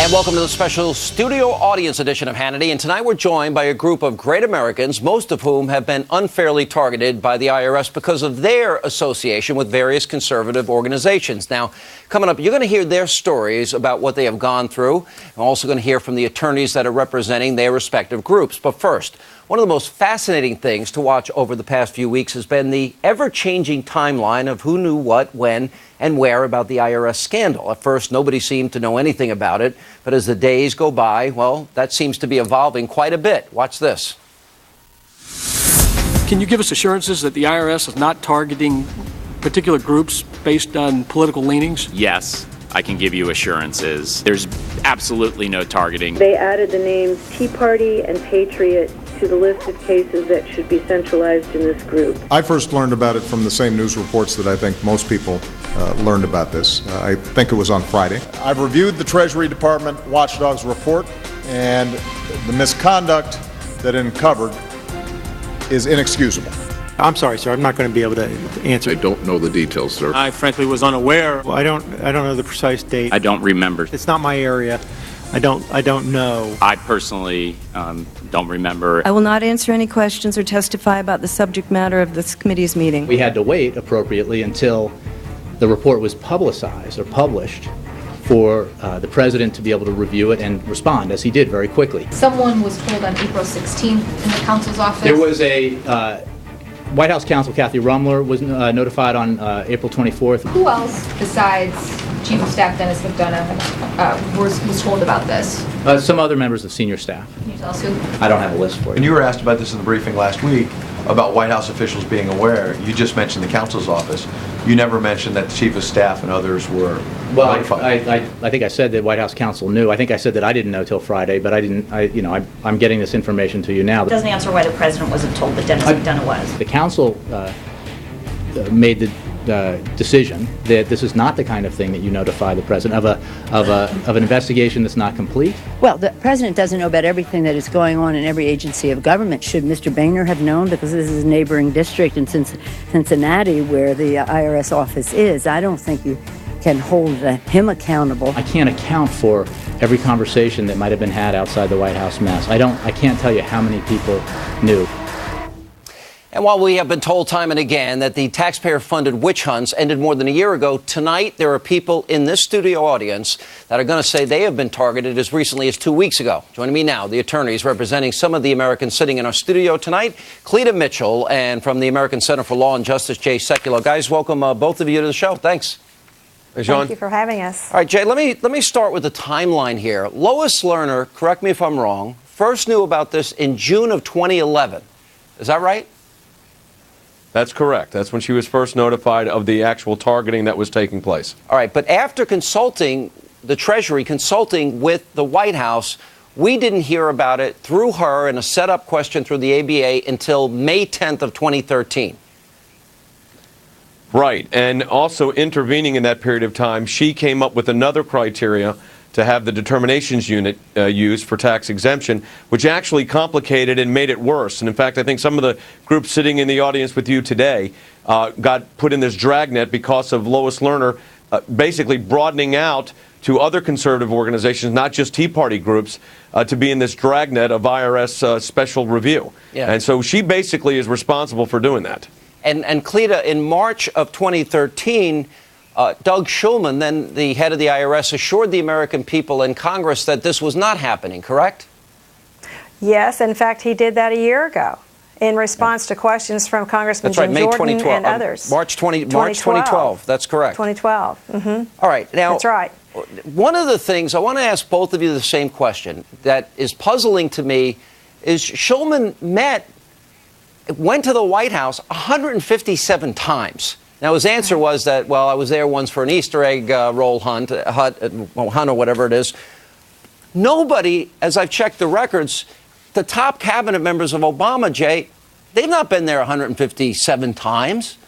And welcome to the special studio audience edition of Hannity. And tonight we're joined by a group of great Americans, most of whom have been unfairly targeted by the IRS because of their association with various conservative organizations. Now, coming up, you're going to hear their stories about what they have gone through. I'm also going to hear from the attorneys that are representing their respective groups. But first, one of the most fascinating things to watch over the past few weeks has been the ever-changing timeline of who knew what, when, and where about the IRS scandal. At first, nobody seemed to know anything about it, but as the days go by, well, that seems to be evolving quite a bit. Watch this. Can you give us assurances that the IRS is not targeting particular groups based on political leanings? Yes, I can give you assurances. There's absolutely no targeting. They added the names Tea Party and Patriot to the list of cases that should be centralized in this group. I first learned about it from the same news reports that I think most people learned about this. I think it was on Friday. I've reviewed the Treasury Department Watchdog's report, and the misconduct that it uncovered is inexcusable. I'm sorry, sir. I'm not going to be able to answer. I don't know the details, sir. I frankly was unaware. Well, I don't know the precise date. I don't remember. It's not my area. I don't know. I personally don't remember. I will not answer any questions or testify about the subject matter of this committee's meeting. We had to wait appropriately until the report was publicized or published for the president to be able to review it and respond, as he did very quickly. Someone was told on April 16th in the counsel's office. There was a White House counsel, Kathy Rumler, was notified on April 24th. Who else besides Chief of Staff Dennis McDonough was told about this? Some other members of senior staff. Can you tell us who? I don't have a list for you. And you were asked about this in the briefing last week, about White House officials being aware. You just mentioned the counsel's office. You never mentioned that the Chief of Staff and others were notified. I think I said that White House counsel knew. I think I said that I didn't know till Friday, but I didn't. I'm getting this information to you now. It doesn't answer why the president wasn't told, but Dennis McDonough was. The counsel made the decision that this is not the kind of thing that you notify the president of an investigation that's not complete. Well, the president doesn't know about everything that is going on in every agency of government. Should Mr. Boehner have known? Because this is a neighboring district in Cincinnati where the IRS office is. I don't think you can hold him accountable. I can't account for every conversation that might have been had outside the White House mess. I can't tell you how many people knew. And while we have been told time and again that the taxpayer-funded witch hunts ended more than a year ago, tonight there are people in this studio audience that are going to say they have been targeted as recently as 2 weeks ago. Joining me now, the attorneys representing some of the Americans sitting in our studio tonight, Cleta Mitchell, and from the American Center for Law and Justice, Jay Sekulow. Guys, welcome both of you to the show. Thanks. Thank you for having us. All right, Jay, let me start with the timeline here. Lois Lerner, correct me if I'm wrong, first knew about this in June of 2011. Is that right? That's correct. That's when she was first notified of the actual targeting that was taking place. All right, but after consulting the Treasury, consulting with the White House, we didn't hear about it through her in a set-up question through the ABA until May 10th of 2013. Right, and also intervening in that period of time, she came up with another criteria to have the determinations unit used for tax exemption, which actually complicated and made it worse. And in fact, I think some of the groups sitting in the audience with you today got put in this dragnet because of Lois Lerner basically broadening out to other conservative organizations, not just Tea Party groups, to be in this dragnet of IRS special review. Yeah. And so she basically is responsible for doing that. And Cleta, in March of 2013, Doug Shulman, then the head of the IRS, assured the American people in Congress that this was not happening, correct? Yes, in fact, he did that a year ago in response to questions from Congressman Jim Jordan and others. March 2012, that's correct. 2012. Mm-hmm. All right, now that's right. One of the things, I want to ask both of you the same question that is puzzling to me is Shulman went to the White House 157 times. Now, his answer was that, well, I was there once for an Easter egg roll hunt or whatever it is. Nobody, as I've checked the records, the top cabinet members of Obama, Jay, they've not been there 157 times.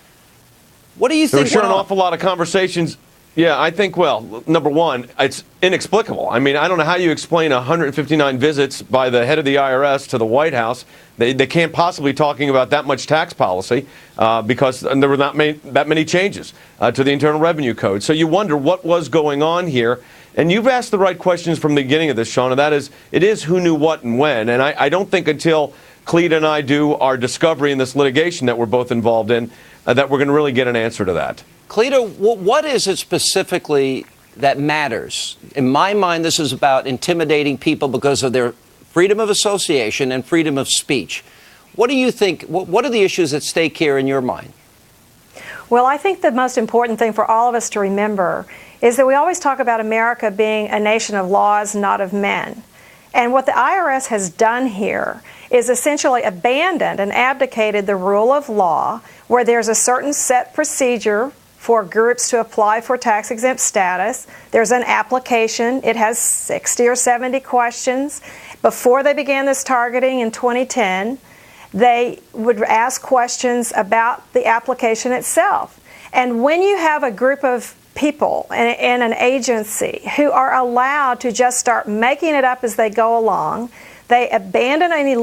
What do you think? There were sure an awful lot of conversations. Yeah, I think, well, number one, it's inexplicable. I mean, I don't know how you explain 159 visits by the head of the IRS to the White House. They can't possibly be talking about that much tax policy because there were not that many changes to the Internal Revenue Code. So you wonder what was going on here. And you've asked the right questions from the beginning of this, Sean, and that is, it is who knew what and when. And I don't think until Cleta and I do our discovery in this litigation that we're both involved in, that we're going to really get an answer to that. Cleta, what is it specifically that matters? In my mind, this is about intimidating people because of their freedom of association and freedom of speech. What do you think, what are the issues at stake here in your mind? Well, I think the most important thing for all of us to remember is that we always talk about America being a nation of laws, not of men. And what the IRS has done here is essentially abandoned and abdicated the rule of law, where there's a certain set procedure for groups to apply for tax-exempt status. There's an application. It has 60 or 70 questions. Before they began this targeting in 2010, they would ask questions about the application itself. And when you have a group of people in an agency who are allowed to just start making it up as they go along, they abandon any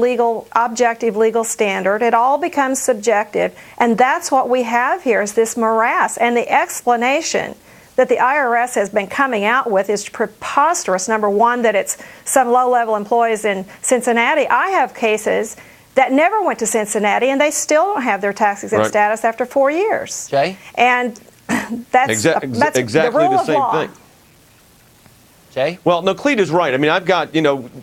objective legal standard. It all becomes subjective. And that's what we have here is this morass. And the explanation that the IRS has been coming out with is preposterous. Number one, that it's some low-level employees in Cincinnati. I have cases that never went to Cincinnati, and they still don't have their tax-exempt status after 4 years. Jay? And that's exactly the rule the of same law. thing. Jay? Well, no, Cleta's right. I mean, I've got,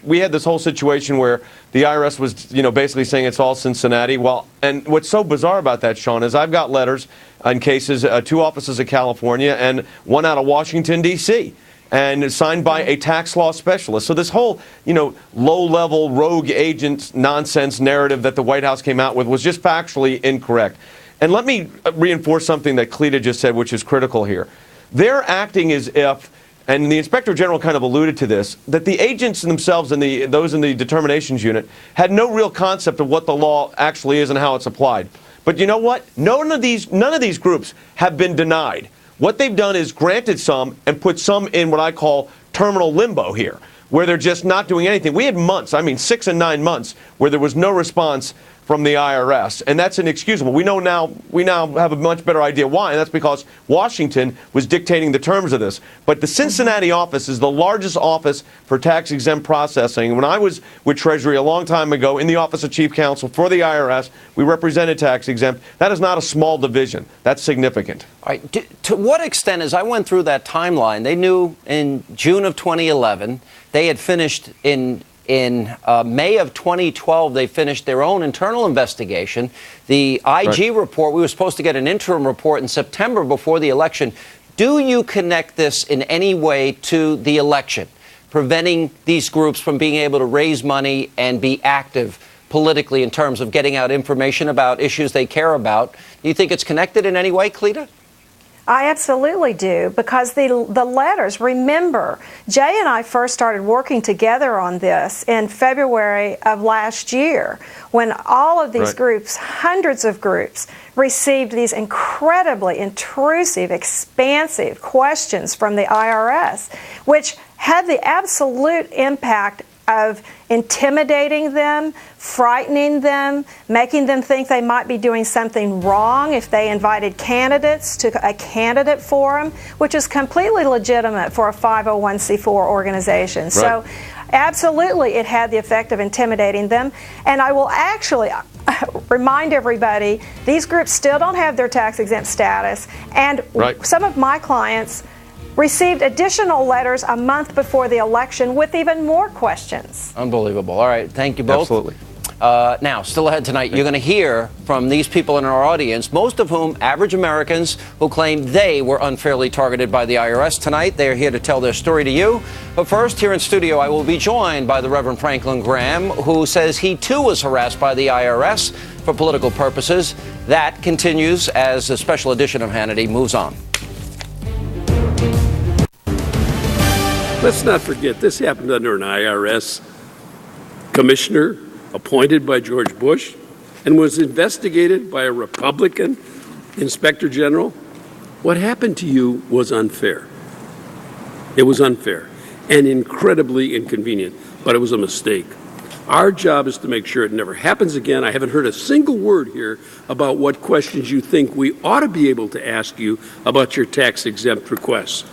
we had this whole situation where the IRS was, basically saying it's all Cincinnati. Well, and what's so bizarre about that, Sean, is I've got letters in cases, 2 offices of California and 1 out of Washington, D.C., and signed by a tax law specialist. So this whole, low-level rogue agent nonsense narrative that the White House came out with was just factually incorrect. And let me reinforce something that Cleta just said, which is critical here. They're acting as if, and the Inspector General kind of alluded to this, that the agents themselves and those in the determinations unit had no real concept of what the law actually is and how it's applied. But you know what? None of these groups have been denied. What they've done is granted some and put some in what I call terminal limbo here, where they're just not doing anything. We had months, 6 and 9 months, where there was no response from the IRS, and that's inexcusable. We now have a much better idea why, and that's because Washington was dictating the terms of this. But the Cincinnati office is the largest office for tax-exempt processing. When I was with Treasury a long time ago in the Office of Chief Counsel for the IRS, we represented tax-exempt. That is not a small division. That's significant. All right. To what extent, as I went through that timeline, they knew in June of 2011, they had finished in May of 2012, they finished their own internal investigation. The IG report, we were supposed to get an interim report in September before the election. Do you connect this in any way to the election, preventing these groups from being able to raise money and be active politically in terms of getting out information about issues they care about? Do you think it's connected in any way, Cleta? I absolutely do, because the letters, remember, Jay and I first started working together on this in February of last year, when all of these groups, hundreds of groups, received these incredibly intrusive, expansive questions from the IRS, which had the absolute impact of intimidating them, frightening them, making them think they might be doing something wrong if they invited candidates to a candidate forum, which is completely legitimate for a 501c4 organization. So absolutely it had the effect of intimidating them. And I will actually remind everybody, these groups still don't have their tax-exempt status, and some of my clients received additional letters a month before the election with even more questions. Unbelievable. All right. Thank you both. Absolutely. Now, still ahead tonight, you're going to hear from these people in our audience, most of whom average Americans who claim they were unfairly targeted by the IRS. Tonight, they are here to tell their story to you. But first, here in studio, I will be joined by the Reverend Franklin Graham, who says he too was harassed by the IRS for political purposes. That continues as a special edition of Hannity moves on. Let's not forget, this happened under an IRS commissioner appointed by George Bush and was investigated by a Republican inspector general. What happened to you was unfair. It was unfair and incredibly inconvenient, but it was a mistake. Our job is to make sure it never happens again. I haven't heard a single word here about what questions you think we ought to be able to ask you about your tax-exempt requests.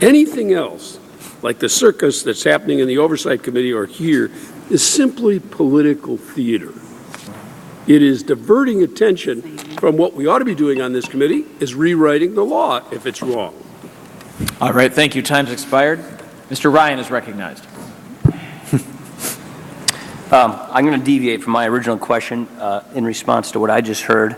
Anything else like the circus that's happening in the Oversight Committee or here, is simply political theater. It is diverting attention from what we ought to be doing on this committee, is rewriting the law if it's wrong. All right, thank you. Time's expired. Mr. Ryan is recognized. I'm going to deviate from my original question in response to what I just heard.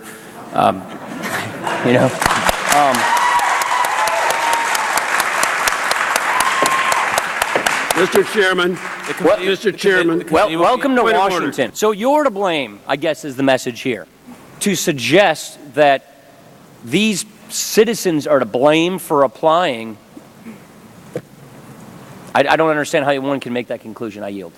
Mr. Chairman, Mr. Chairman. Well, welcome to Washington. So you're to blame, I guess, is the message here. To suggest that these citizens are to blame for applying, I don't understand how one can make that conclusion. I yield.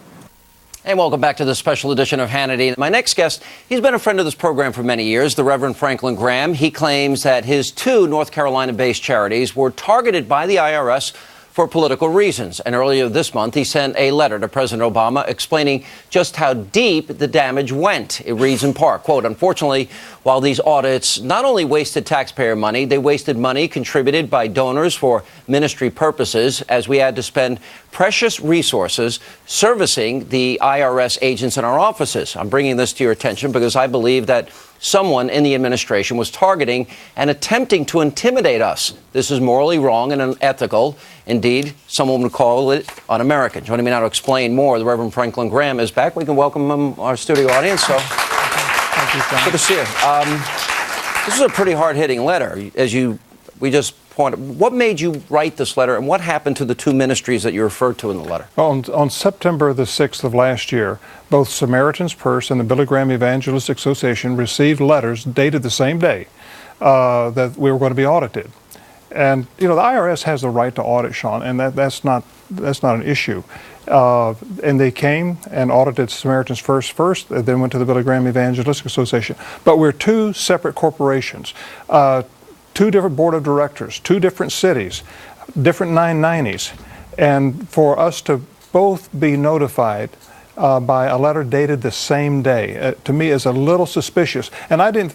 And welcome back to this special edition of Hannity. My next guest, he's been a friend of this program for many years, the Reverend Franklin Graham. He claims that his 2 North Carolina-based charities were targeted by the IRS for political reasons. And earlier this month, he sent a letter to President Obama explaining just how deep the damage went. It reads in part, quote, "Unfortunately, while these audits not only wasted taxpayer money, they wasted money contributed by donors for ministry purposes, as we had to spend precious resources servicing the IRS agents in our offices." I'm bringing this to your attention because I believe that someone in the administration was targeting and attempting to intimidate us. This is morally wrong and unethical. Indeed, someone would call it un-American. Joining me now to explain more, the Reverend Franklin Graham is back. We can welcome him, our studio audience. So, Thank you, John. good to see you. This is a pretty hard-hitting letter, as we just pointed. What made you write this letter, and what happened to the 2 ministries that you referred to in the letter? On September the 6th of last year, both Samaritan's Purse and the Billy Graham Evangelistic Association received letters dated the same day that we were going to be audited. And, the IRS has the right to audit, Sean, and that's not an issue. And they came and audited Samaritan's Purse first, and then went to the Billy Graham Evangelistic Association. But we're 2 separate corporations. 2 different board of directors, 2 different cities, different 990s. And for us to both be notified by a letter dated the same day, to me is a little suspicious. And I didn't,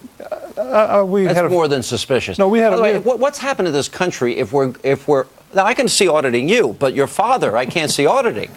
That's more than suspicious. No, we had. By the way, what's happened to this country if we're now, I can see auditing you, but your father, I can't see auditing.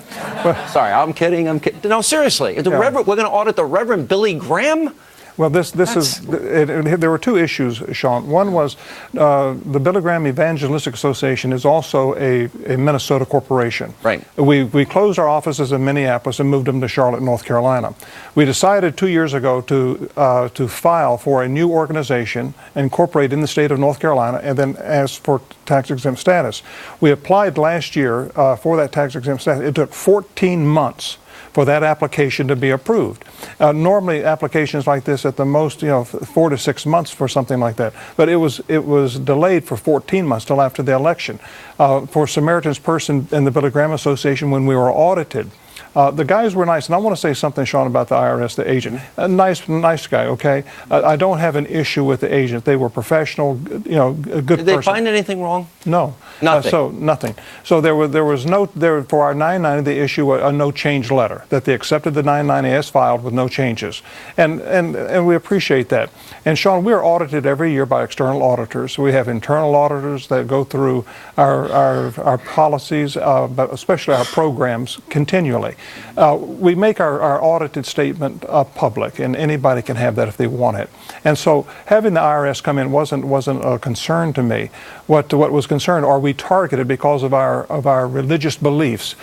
Sorry, I'm kidding. No, seriously. We're going to audit the Reverend Billy Graham? Well, there were 2 issues, Sean. One was the Billy Graham Evangelistic Association is also a Minnesota corporation. Right. We closed our offices in Minneapolis and moved them to Charlotte, North Carolina. We decided 2 years ago to file for a new organization, incorporate in the state of North Carolina, and then ask for tax-exempt status. We applied last year for that tax-exempt status. It took 14 months for that application to be approved. Normally, applications like this at the most, 4 to 6 months for something like that. But it was delayed for 14 months till after the election. For Samaritan's Purse and the Billy Graham Association, when we were audited, the guys were nice, and I want to say something, Sean, about the IRS, the agent. A nice guy, okay? I don't have an issue with the agent. They were professional, a good person. Did they find anything wrong? No. Nothing. Nothing. So there was no, for our 990, they issue a no change letter, that they accepted the 990 as filed with no changes. And we appreciate that. And Sean, we are audited every year by external auditors. We have internal auditors that go through our policies, but especially our programs continually. We make our audited statement public, and anybody can have that if they want it. And so having the IRS come in wasn't a concern to me. What was concerned, are we targeted because of our religious beliefs?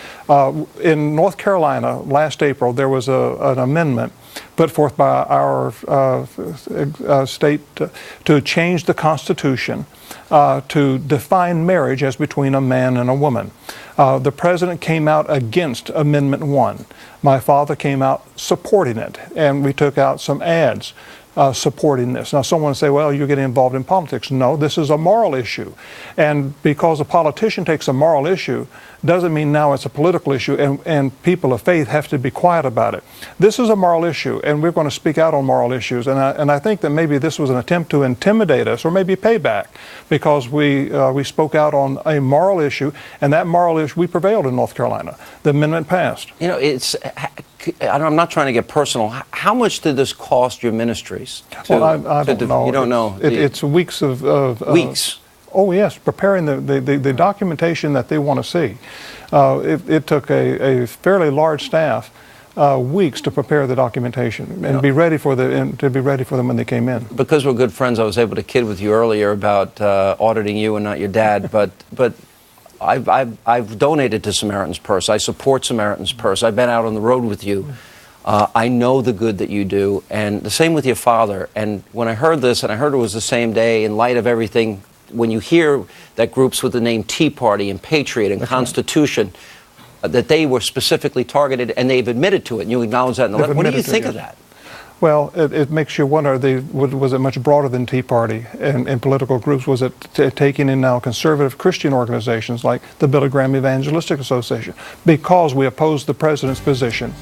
In North Carolina last April, there was an amendment put forth by our state to change the Constitution to define marriage as between a man and a woman. The president came out against Amendment 1. My father came out supporting it, and we took out some ads supporting this. Now, someone will say, well, you're getting involved in politics. No, this is a moral issue. And because a politician takes a moral issue, doesn't mean now it's a political issue, and people of faith have to be quiet about it. This is a moral issue, and we're going to speak out on moral issues. And I think that maybe this was an attempt to intimidate us, or maybe payback, because we spoke out on a moral issue, and that moral issue, we prevailed in North Carolina. The amendment passed. I'm not trying to get personal. How much did this cost your ministries? Well, I don't know. You don't know. It's weeks of weeks. Oh, yes, preparing the documentation that they want to see. It took a fairly large staff weeks to prepare the documentation and be ready for to be ready for them when they came in. Because we're good friends, I was able to kid with you earlier about auditing you and not your dad, but I've donated to Samaritan's Purse. I support Samaritan's Purse. I've been out on the road with you. I know the good that you do, and the same with your father. And when I heard this, and I heard it was the same day, in light of everything, when you hear that groups with the name Tea Party and Patriot and Constitution, that they were specifically targeted, and they've admitted to it, and you acknowledge that in the letter. What do you think of that? Well, it makes you wonder, was it much broader than Tea Party and political groups? Was it taking in now conservative Christian organizations like the Billy Graham Evangelistic Association? Because we oppose the president's position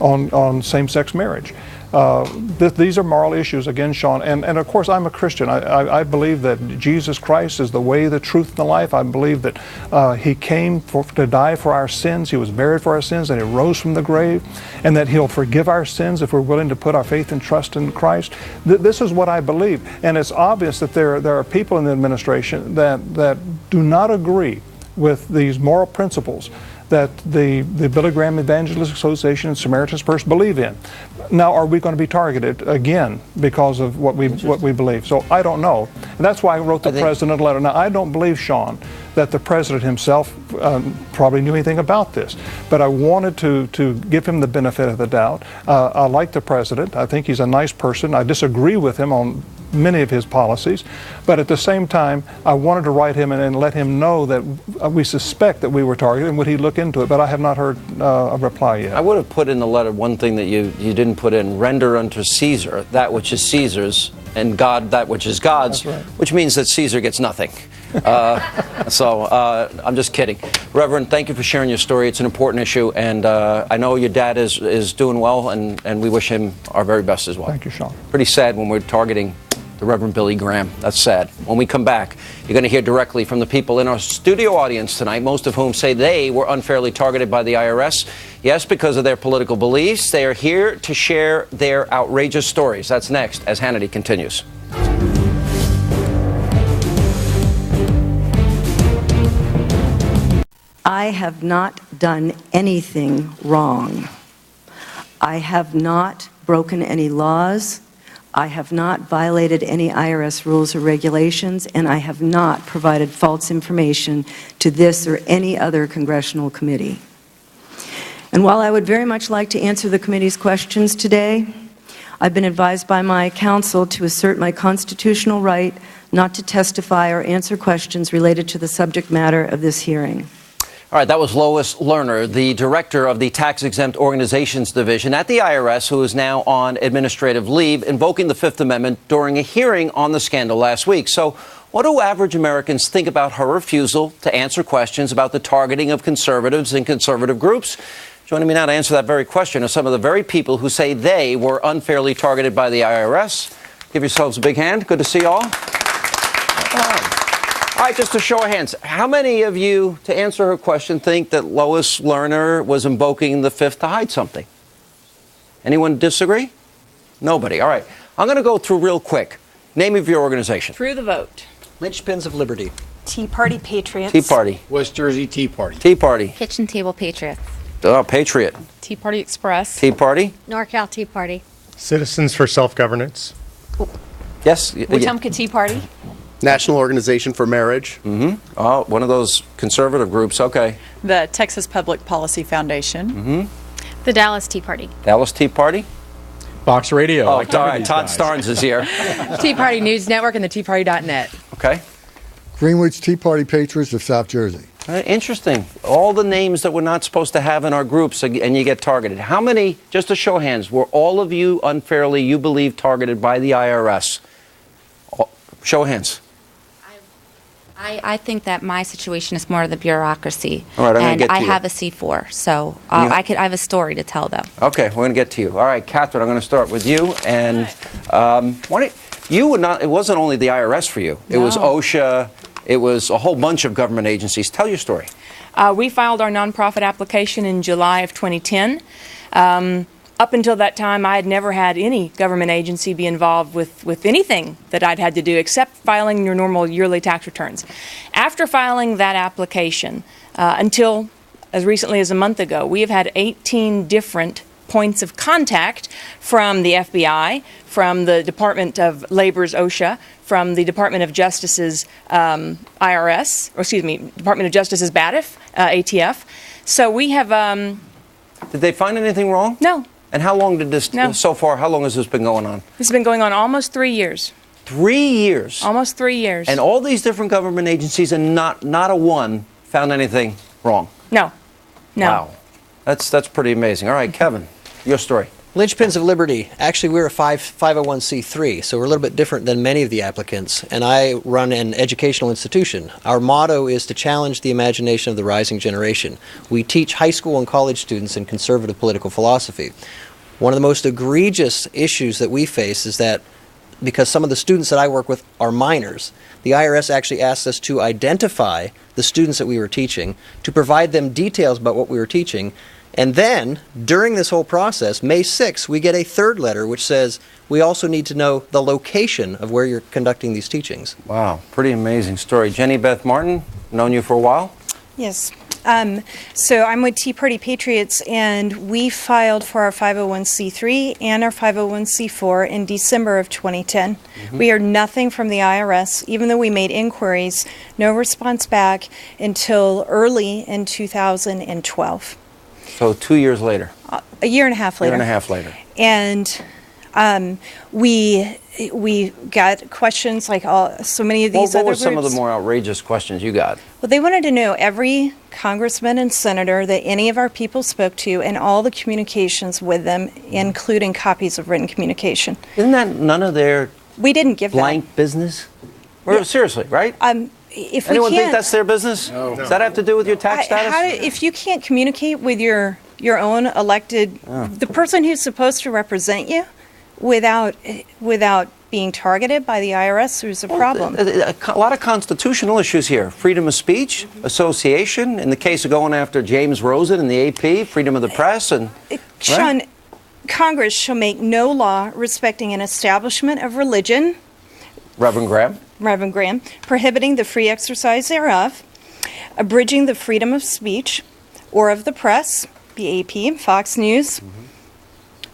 on same-sex marriage. These are moral issues, again, Sean, and of course I'm a Christian. I believe that Jesus Christ is the way, the truth, and the life. I believe that He came to die for our sins, He was buried for our sins, and He rose from the grave, and that He'll forgive our sins if we're willing to put our faith and trust in Christ. This is what I believe, and it's obvious that there are people in the administration that do not agree with these moral principles that the Billy Graham Evangelistic Association and Samaritan's Purse believe in. Now, are we going to be targeted again because of what we believe? So I don't know. And that's why I wrote the president a letter. Now, I don't believe, Sean, that the president himself probably knew anything about this. But I wanted to give him the benefit of the doubt. I like the president. I think he's a nice person. I disagree with him on many of his policies, but at the same time, I wanted to write him and let him know that we suspect that we were targeted, and would he look into it, but I have not heard a reply yet. I would have put in the letter one thing that you didn't put in: render unto Caesar that which is Caesar's, and God that which is God's, right. Which means that Caesar gets nothing. I'm just kidding. Reverend, thank you for sharing your story. It's an important issue, and I know your dad is doing well, and we wish him our very best as well. Thank you, Sean. Pretty sad when we're targeting the Reverend Billy Graham. That's sad. When we come back, you're going to hear directly from the people in our studio audience tonight, most of whom say they were unfairly targeted by the IRS. Yes, because of their political beliefs. They are here to share their outrageous stories. That's next as Hannity continues. I have not done anything wrong. I have not broken any laws. I have not violated any IRS rules or regulations, and I have not provided false information to this or any other congressional committee. And while I would very much like to answer the committee's questions today, I've been advised by my counsel to assert my constitutional right not to testify or answer questions related to the subject matter of this hearing. All right, that was Lois Lerner, the director of the Tax-Exempt Organizations Division at the IRS, who is now on administrative leave, invoking the Fifth Amendment during a hearing on the scandal last week. So what do average Americans think about her refusal to answer questions about the targeting of conservatives and conservative groups? Joining me now to answer that very question are some of the very people who say they were unfairly targeted by the IRS. Give yourselves a big hand. Good to see you all. All right, just a show of hands. How many of you, to answer her question, think that Lois Lerner was invoking the Fifth to hide something? Anyone disagree? Nobody. All right. I'm going to go through real quick. Name of your organization. Through the vote. Linchpins of Liberty. Tea Party Patriots. Tea Party. West Jersey Tea Party. Tea Party. Kitchen Table Patriots. Oh, Patriot. Tea Party Express. Tea Party. NorCal Tea Party. Citizens for Self-Governance. Yes. Wetumpka Tea Party. National Organization for Marriage. Mm-hmm. Oh, one of those conservative groups. Okay. The Texas Public Policy Foundation. Mm-hmm. The Dallas Tea Party. Dallas Tea Party. Fox Radio. Oh, all right. Todd Starnes is here. Tea Party News Network and the TeaParty.net. Okay. Greenwich Tea Party Patriots of South Jersey. Interesting. All the names that we're not supposed to have in our groups, and you get targeted. How many, just a show of hands, were all of you unfairly, you believe, targeted by the IRS? Show of hands. I think that my situation is more of the bureaucracy. All right, I'm and get to I you. have a C4, so I have a story to tell them. Okay, we're going to get to you. All right, Catherine, I'm going to start with you. And you would not. It wasn't only the IRS for you. It was OSHA. It was a whole bunch of government agencies. Tell your story. We filed our nonprofit application in July of 2010. Up until that time, I had never had any government agency be involved with anything that I'd had to do except filing your normal yearly tax returns. After filing that application, until as recently as a month ago, we have had 18 different points of contact from the FBI, from the Department of Labor's OSHA, from the Department of Justice's IRS, or excuse me, Department of Justice's BATF, ATF. So we have... Did they find anything wrong? No. And how long did this, so far, how long has this been going on? This has been going on almost 3 years. 3 years? Almost 3 years. And all these different government agencies, and not a one found anything wrong? No. No. Wow. That's pretty amazing. All right, Kevin, your story. Lynchpins of Liberty. Actually, we're a 501c3, so we're a little bit different than many of the applicants, and I run an educational institution. Our motto is to challenge the imagination of the rising generation. We teach high school and college students in conservative political philosophy. One of the most egregious issues that we face is that because some of the students that I work with are minors, the IRS actually asked us to identify the students that we were teaching, to provide them details about what we were teaching. And then, during this whole process, May 6th, we get a third letter which says, we also need to know the location of where you're conducting these teachings. Wow, pretty amazing story. Jenny Beth Martin, known you for a while? Yes. So I'm with Tea Party Patriots, and we filed for our 501c3 and our 501c4 in December of 2010. We heard nothing from the IRS, even though we made inquiries, no response back until early in 2012. So 2 years later. A year and a half later. Year and a half later. And we got questions like so many of these what other were some of the groups. more outrageous questions you got? Well, they wanted to know every congressman and senator that any of our people spoke to and all the communications with them, including copies of written communication. Isn't that none of their We didn't give blank business? Or, seriously, right? If Anyone we think can't, that's their business? No. Does that have to do with your tax status? if you can't communicate with your own elected, the person who's supposed to represent you, without being targeted by the IRS, there's a problem. A lot of constitutional issues here. Freedom of speech, association, in the case of going after James Rosen and the AP, freedom of the press, and... Sean, Congress shall make no law respecting an establishment of religion, Reverend Graham, prohibiting the free exercise thereof, abridging the freedom of speech, or of the press, the AP, Fox News,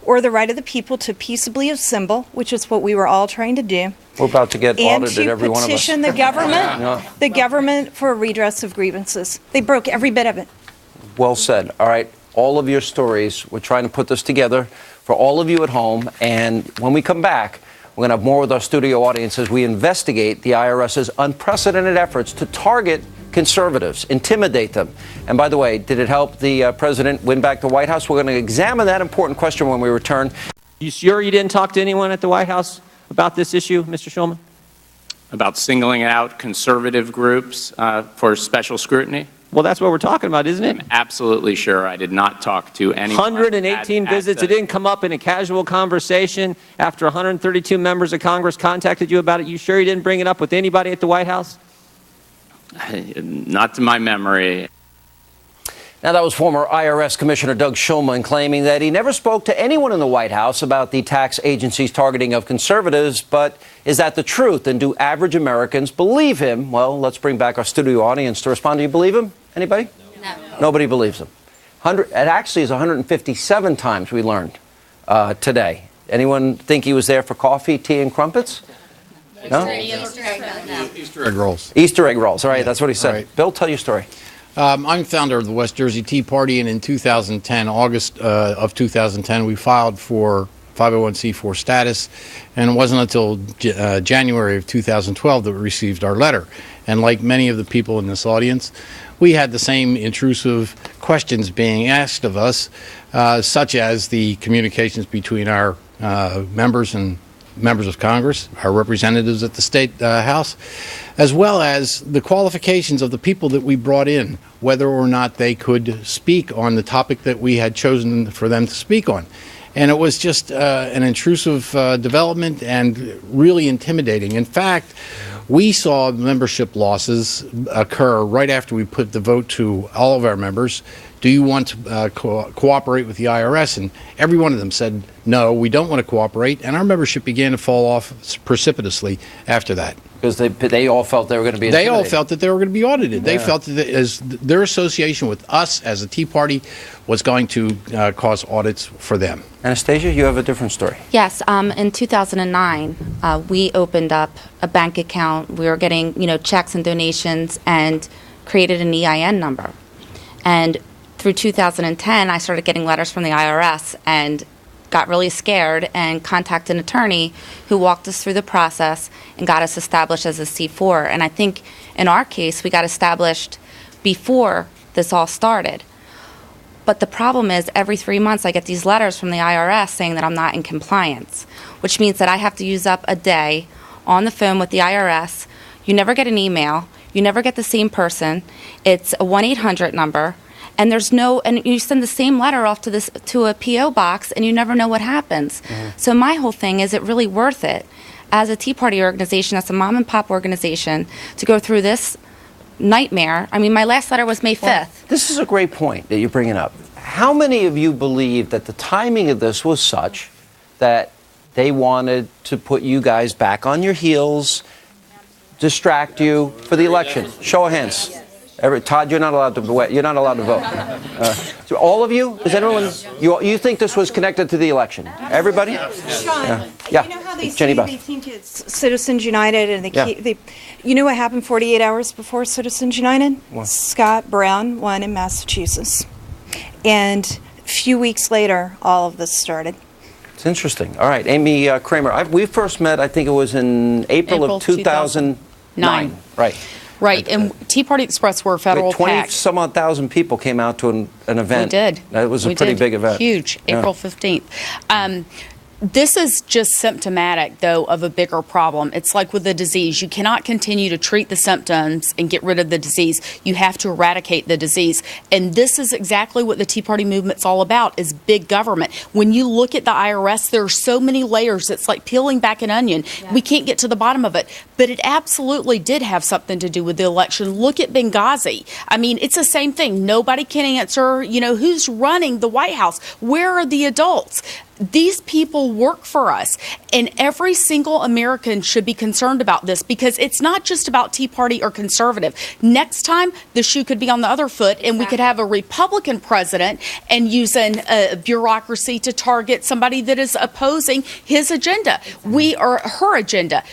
or the right of the people to peaceably assemble, which is what we were all trying to do. We're about to get And audited, to every one of us. petition the government for a redress of grievances. They broke every bit of it. Well said. All right, all of your stories, we're trying to put this together for all of you at home, and when we come back, we're going to have more with our studio audience as we investigate the IRS's unprecedented efforts to target conservatives, intimidate them. And by the way, did it help the president win back the White House? We're going to examine that important question when we return. You sure you didn't talk to anyone at the White House about this issue, Mr. Shulman? About singling out conservative groups for special scrutiny? Well, that's what we're talking about, isn't it? I'm absolutely sure I did not talk to anyone. 118 visits. It didn't come up in a casual conversation after 132 members of Congress contacted you about it. You sure you didn't bring it up with anybody at the White House? Not to my memory. Now, that was former IRS Commissioner Doug Shulman claiming that he never spoke to anyone in the White House about the tax agency's targeting of conservatives. But is that the truth? And do average Americans believe him? Well, let's bring back our studio audience to respond. Do you believe him? Anybody? No. Nobody believes him. It actually is 157 times we learned today. Anyone think he was there for coffee, tea, and crumpets? No? Easter egg rolls. Easter egg rolls. All right, that's what he said. Right. Bill, tell your story. I'm founder of the West Jersey Tea Party, and in 2010, August of 2010, we filed for 501c4 status, and it wasn't until January of 2012 that we received our letter. And like many of the people in this audience, we had the same intrusive questions being asked of us, such as the communications between our members and members of Congress, our representatives at the State House, as well as the qualifications of the people that we brought in, whether or not they could speak on the topic that we had chosen for them to speak on. And it was just an intrusive development and really intimidating. In fact, We saw membership losses occur right after we put the vote to all of our members. Do you want to cooperate with the IRS? And every one of them said, no, we don't want to cooperate. And our membership began to fall off precipitously after that. Because they all felt they were going to be They intimidated. all felt that they were going to be audited. They Yeah. felt that as their association with us as a Tea Party was going to cause audits for them. Anastasia, you have a different story. Yes, in 2009, we opened up a bank account. We were getting, checks and donations, and created an EIN number. And through 2010, I started getting letters from the IRS and got really scared and contacted an attorney who walked us through the process and got us established as a C4. And I think in our case, we got established before this all started. But the problem is every 3 months I get these letters from the IRS saying that I'm not in compliance, which means that I have to use up a day on the phone with the IRS. You never get an email. You never get the same person. It's a 1-800 number. And and you send the same letter off to a PO box, and you never know what happens. So my whole thing is, it really worth it as a Tea Party organization, as a mom and pop organization, to go through this nightmare? I mean, my last letter was May 5th. Well, this is a great point that you're bringing up. How many of you believe that the timing of this was such that they wanted to put you guys back on your heels, distract you for the election? Show of hands. Todd, you're not allowed to vote. You're not allowed to vote. So all of you? Is anyone? You think this was connected to the election? Everybody? Sean, Yeah. you know how they Jenny say Beth. they think it's Citizens United and you know what happened 48 hours before Citizens United? What? Scott Brown won in Massachusetts. And a few weeks later, all of this started. It's interesting. All right, Amy Kramer. We first met, I think it was in April of 2009. Right. Right, and Tea Party Express were a federal 20 PAC. some odd thousand people came out to an event. We did. It was a We pretty did. big event. Huge, Yeah. April 15th. This is just symptomatic, though, of a bigger problem. It's like with the disease. You cannot continue to treat the symptoms and get rid of the disease. You have to eradicate the disease. And this is exactly what the Tea Party movement's all about, is big government. When you look at the IRS, there are so many layers. It's like peeling back an onion. Yeah. We can't get to the bottom of it. But it absolutely did have something to do with the election. Look at Benghazi. I mean, it's the same thing. Nobody can answer, who's running the White House? Where are the adults? These people work for us, and every single American should be concerned about this, because it's not just about Tea Party or conservative. Next time, the shoe could be on the other foot, and we could have a Republican president and using a bureaucracy to target somebody that is opposing his agenda. Her agenda.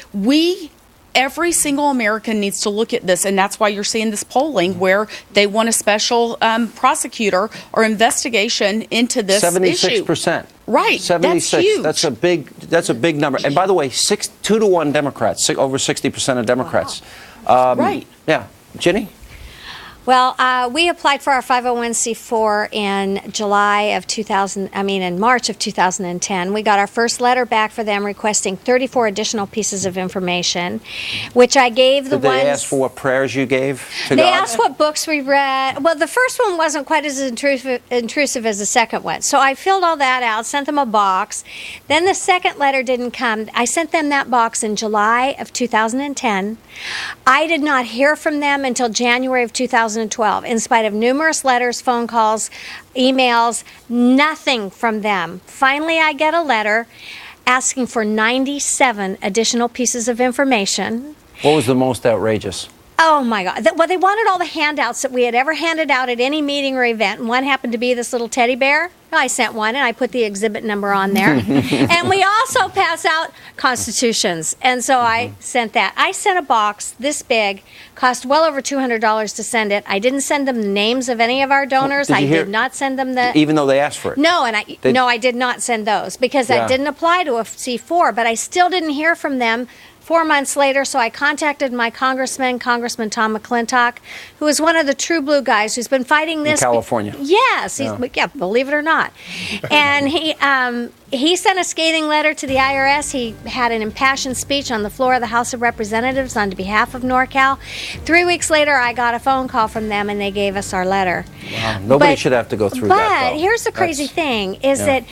Every single American needs to look at this, and that's why you're seeing this polling where they want a special prosecutor or investigation into this 76%. issue. Right, 76. that's huge. That's a big number. And by the way, 2-to-1 Democrats, over 60% of Democrats. Right. Yeah, Ginny. Well, we applied for our 501c4 in March of 2010. We got our first letter back for them requesting 34 additional pieces of information, which I gave the Did they ones. ask for what prayers you gave to They God? asked what books we read. Well, the first one wasn't quite as intrusive as the second one. So I filled all that out, sent them a box. Then the second letter didn't come. I sent them that box in July of 2010. I did not hear from them until January of 2012. In spite of numerous letters, phone calls, emails, nothing from them. Finally, I get a letter asking for 97 additional pieces of information. What was the most outrageous? Oh my God. Well, they wanted all the handouts that we had ever handed out at any meeting or event. And one happened to be this little teddy bear. I sent one and I put the exhibit number on there. And we also pass out constitutions. And so I sent that. I sent a box this big, cost well over $200 to send it. I didn't send them the names of any of our donors. I did not send them the... Even though they asked for it? No, I did not send those because that didn't apply to a C4, but I still didn't hear from them 4 months later, so I contacted my Congressman Tom McClintock, who is one of the true blue guys who's been fighting this. In California. Yes, yeah, believe it or not. And he sent a scathing letter to the IRS. He had an impassioned speech on the floor of the House of Representatives on behalf of NorCal. 3 weeks later, I got a phone call from them, and they gave us our letter. Wow. Nobody should have to go through that, But here's the crazy thing, is that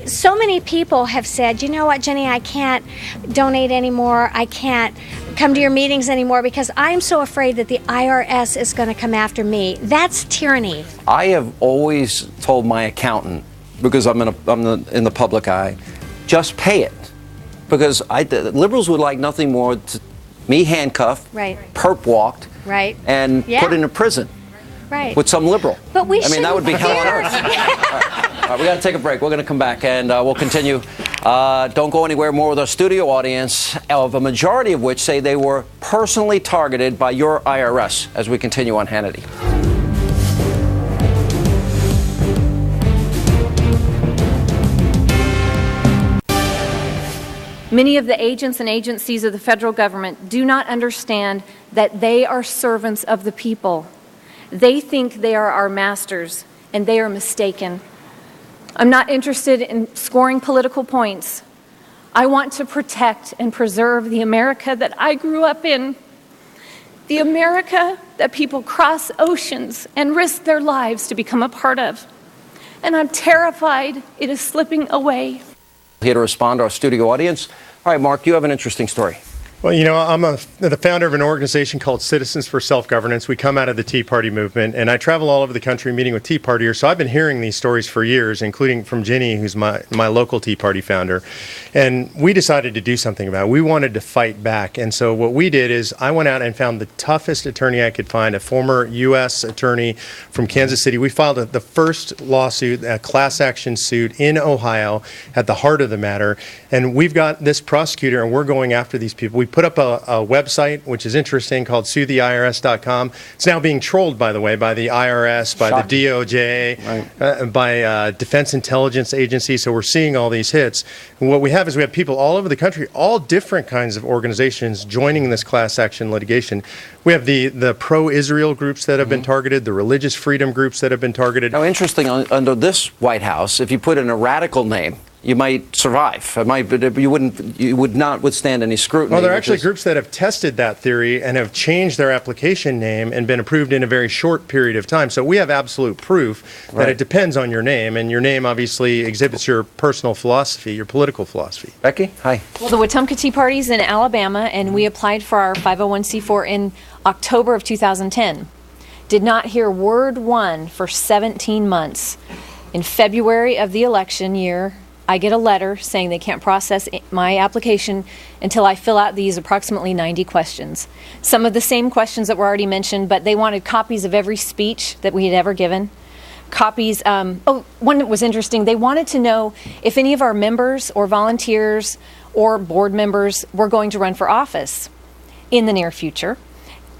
so many people have said, you know what, Jenny, I can't donate anymore. I can't come to your meetings anymore because I'm so afraid that the IRS is going to come after me. That's tyranny. I have always told my accountant, because I'm in the public eye, just pay it. Because the liberals would like nothing more to me handcuffed, right, perp walked, right, and put in a prison, right, with some liberal. But we that would be hell on earth. All right, we got to take a break. We're going to come back and we'll continue. Don't go anywhere. More with our studio audience, of a majority of which say they were personally targeted by your IRS, as we continue on Hannity. Many of the agents and agencies of the federal government do not understand that they are servants of the people. They think they are our masters, and they are mistaken. I'm not interested in scoring political points. I want to protect and preserve the America that I grew up in. The America that people cross oceans and risk their lives to become a part of. And I'm terrified it is slipping away. Here to respond to our studio audience. All right, Mark, you have an interesting story. Well, you know, I'm the founder of an organization called Citizens for Self-Governance. We come out of the Tea Party movement, and I travel all over the country meeting with Tea Partiers. So I've been hearing these stories for years, including from Ginny, who's my local Tea Party founder. And we decided to do something about it. We wanted to fight back. And so what we did is I went out and found the toughest attorney I could find, a former U.S. attorney from Kansas City. We filed the first lawsuit, a class action suit in Ohio at the heart of the matter. And we've got this prosecutor, and we're going after these people. We put up a website, which is interesting, called suetheirs.com. It's now being trolled, by the way, by the IRS, by the DOJ, by Defense Intelligence Agency. So we're seeing all these hits. And what we have is we have people all over the country, all different kinds of organizations joining this class action litigation. We have the pro-Israel groups that have been targeted, the religious freedom groups that have been targeted. Now, interesting, under this White House, if you put in a radical name, you might survive. You would not withstand any scrutiny. Well, there are actually groups that have tested that theory and have changed their application name and been approved in a very short period of time. So we have absolute proof that it depends on your name, and your name obviously exhibits your personal philosophy, your political philosophy. Becky, hi. Well, the Wetumpka Tea Party's in Alabama, and we applied for our 501c4 in October of 2010. Did not hear word one for 17 months. In February of the election year, I get a letter saying they can't process my application until I fill out these approximately 90 questions. Some of the same questions that were already mentioned, but they wanted copies of every speech that we had ever given. Copies, one that was interesting, they wanted to know if any of our members or volunteers or board members were going to run for office in the near future,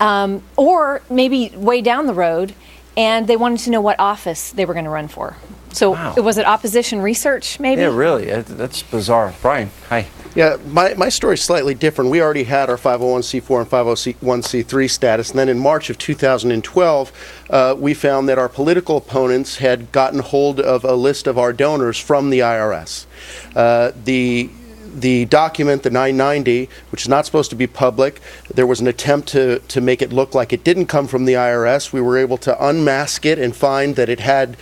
or maybe way down the road, and they wanted to know what office they were going to run for. So was it opposition research, maybe? Yeah, really. That's bizarre. Brian, hi. Yeah, my story is slightly different. We already had our 501c4 and 501c3 status, and then in March of 2012, we found that our political opponents had gotten hold of a list of our donors from the IRS. The document, the 990, which is not supposed to be public, there was an attempt to make it look like it didn't come from the IRS. We were able to unmask it and find that it had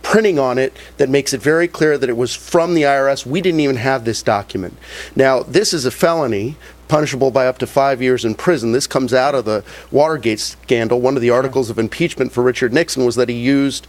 printing on it that makes it very clear that it was from the IRS. We didn't even have this document. Now, this is a felony, punishable by up to 5 years in prison. This comes out of the Watergate scandal. One of the articles of impeachment for Richard Nixon was that he used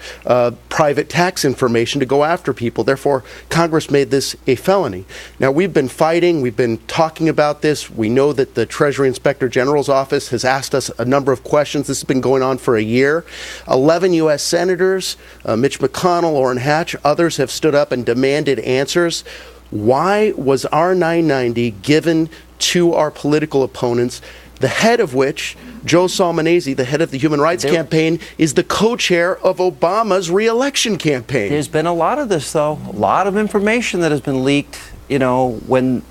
private tax information to go after people. Therefore, Congress made this a felony. Now, we've been fighting. We've been talking about this. We know that the Treasury Inspector General's office has asked us a number of questions. This has been going on for a year. 11 U.S. senators, Mitch McConnell, Orrin Hatch, others have stood up and demanded answers. Why was our 990 given to our political opponents, the head of which, Joe Salmonese, the head of the Human Rights Campaign, is the co-chair of Obama's re-election campaign? There's been a lot of this, though. A lot of information that has been leaked, you know, when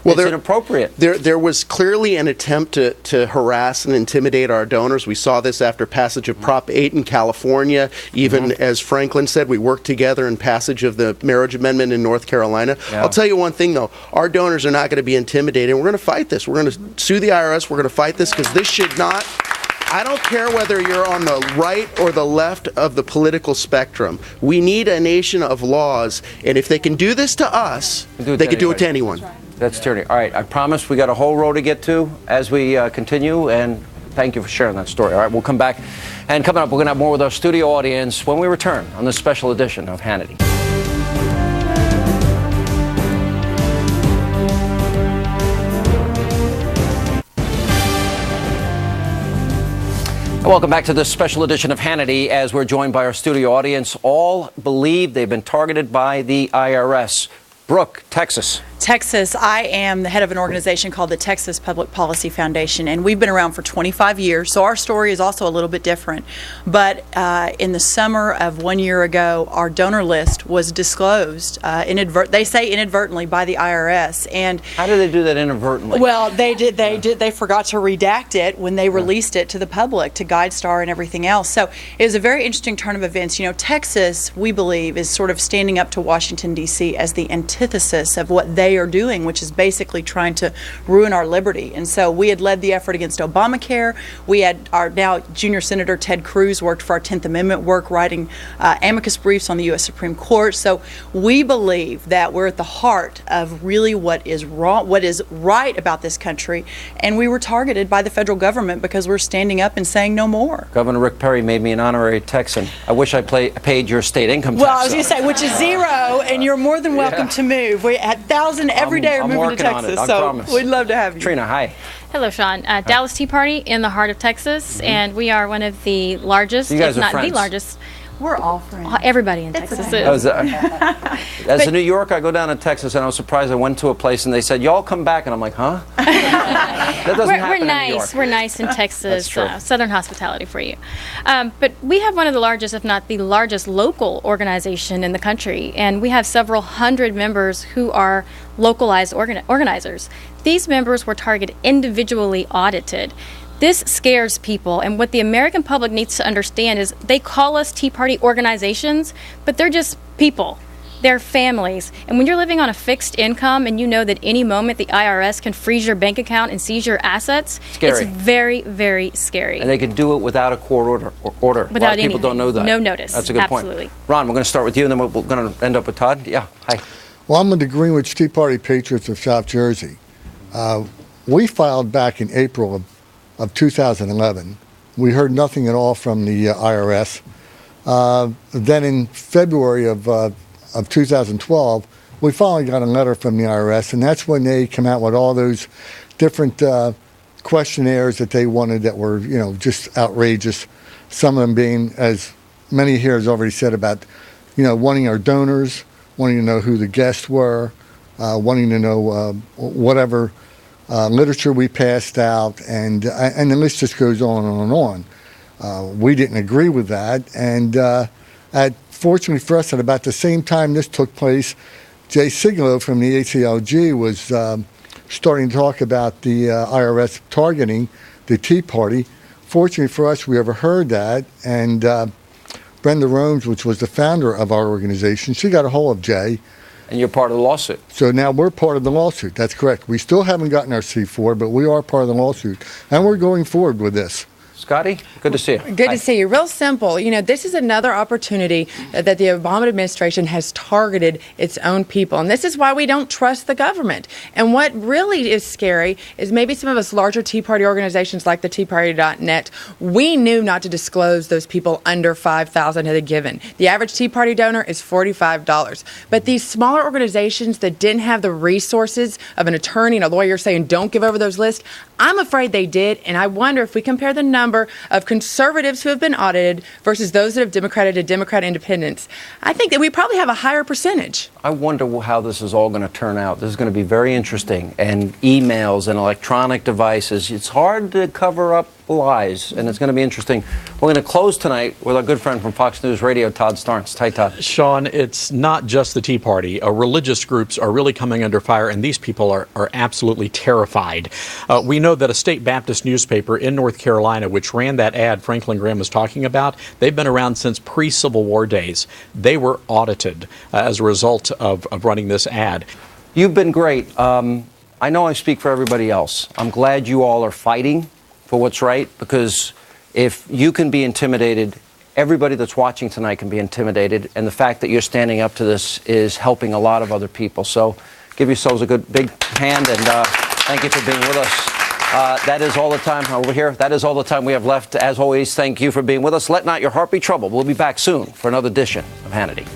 it's inappropriate. There was clearly an attempt to harass and intimidate our donors. We saw this after passage of Prop 8 in California. Even as Franklin said, we worked together in passage of the marriage amendment in North Carolina. I'll tell you one thing, though. Our donors are not going to be intimidated. We're going to fight this. We're going to sue the IRS. We're going to fight this because this should not... I don't care whether you're on the right or the left of the political spectrum. We need a nation of laws, and if they can do this to us, they can do it to anyone. That's tyranny. All right, I promise we got a whole row to get to as we continue, and thank you for sharing that story. All right, we'll come back. And coming up, we're going to have more with our studio audience when we return on this special edition of Hannity. Welcome back to this special edition of Hannity as we're joined by our studio audience. All believe they've been targeted by the IRS. Brooke, Texas. Texas, I am the head of an organization called the Texas Public Policy Foundation, and we've been around for 25 years, so our story is also a little bit different. But in the summer of 1 year ago, our donor list was disclosed, they say inadvertently, by the IRS. And how did they do that inadvertently? Well, they forgot to redact it when they released it to the public, to GuideStar and everything else. So it was a very interesting turn of events. You know, Texas, we believe, is sort of standing up to Washington, D.C. as the antithesis of what they are doing, which is basically trying to ruin our liberty. And so we had led the effort against Obamacare. We had our now junior Senator Ted Cruz worked for our 10th Amendment work, writing amicus briefs on the U.S. Supreme Court. So we believe that we're at the heart of really what is wrong, what is right about this country. And we were targeted by the federal government because we're standing up and saying no more. Governor Rick Perry made me an honorary Texan. I wish I paid your state income tax. Well, I was going to say, which is zero, and you're more than welcome to move. We at 1,000 every day are moving to Texas, I so promise. we'd love to have you. Trina, hi. Hello, Sean. Dallas Tea Party in the heart of Texas, and we are one of the largest, You guys if are not friends. the largest. We're all friends. Everybody in Texas is. As a New Yorker, I go down to Texas, and I was surprised. I went to a place, and they said, y'all come back. And I'm like, huh? That doesn't happen We're in New nice. York. We're nice in Texas. That's true. Southern hospitality for you. But we have one of the largest, if not the largest, local organization in the country. And we have several hundred members who are localized organizers. These members were targeted individually audited. This scares people, and what the American public needs to understand is they call us Tea Party organizations, but they're just people. They're families. And when you're living on a fixed income and you know that any moment the IRS can freeze your bank account and seize your assets, Scary. it's very, very scary. And they can do it without a court order. Without a lot of people don't know that. No notice. That's a good Absolutely. point. Ron, we're going to start with you, and then we're going to end up with Todd. Yeah, hi. Well, I'm with the Greenwich Tea Party Patriots of South Jersey. We filed back in April of 2011. We heard nothing at all from the IRS. Then in February of 2012, we finally got a letter from the IRS, and that's when they came out with all those different questionnaires that they wanted that were, you know, just outrageous. Some of them being, as many here has already said, about, you know, wanting our donors, wanting to know who the guests were, wanting to know whatever literature we passed out, and the list just goes on and on. We didn't agree with that, and fortunately for us, at about the same time this took place, Jay Siglo from the ACLG was starting to talk about the IRS targeting the Tea Party. Fortunately for us, we overheard that, and Brenda Romes, which was the founder of our organization, she got a hold of Jay. And you're part of the lawsuit. So now we're part of the lawsuit. That's correct. We still haven't gotten our C4, but we are part of the lawsuit. And we're going forward with this. Scotty, good to see you. Good to see you. Real simple. You know, this is another opportunity that the Obama administration has targeted its own people. And this is why we don't trust the government. And what really is scary is maybe some of us larger Tea Party organizations like the TeaParty.net, we knew not to disclose those people under $5,000 had given. The average Tea Party donor is $45. But these smaller organizations that didn't have the resources of an attorney and a lawyer saying don't give over those lists, I'm afraid they did. And I wonder if we compare the number of conservatives who have been audited versus those that have Democratic to Democrat independents, I think that we probably have a higher percentage. I wonder how this is all going to turn out. This is going to be very interesting. And emails and electronic devices, it's hard to cover up lies, and it's going to be interesting. We're going to close tonight with our good friend from Fox News Radio, Todd Starnes. Hi, Todd. Sean, it's not just the Tea Party. Religious groups are really coming under fire, and these people are absolutely terrified. We know that a state Baptist newspaper in North Carolina, which ran that ad Franklin Graham was talking about, they've been around since pre-Civil War days. They were audited as a result of running this ad. You've been great. I know I speak for everybody else. I'm glad you all are fighting for what's right, because if you can be intimidated, everybody that's watching tonight can be intimidated, and the fact that you're standing up to this is helping a lot of other people. So Give yourselves a good big hand, and thank you for being with us. That is all the time over here. That is all the time we have left. As always, thank you for being with us. Let not your heart be troubled. We'll be back soon for another edition of Hannity.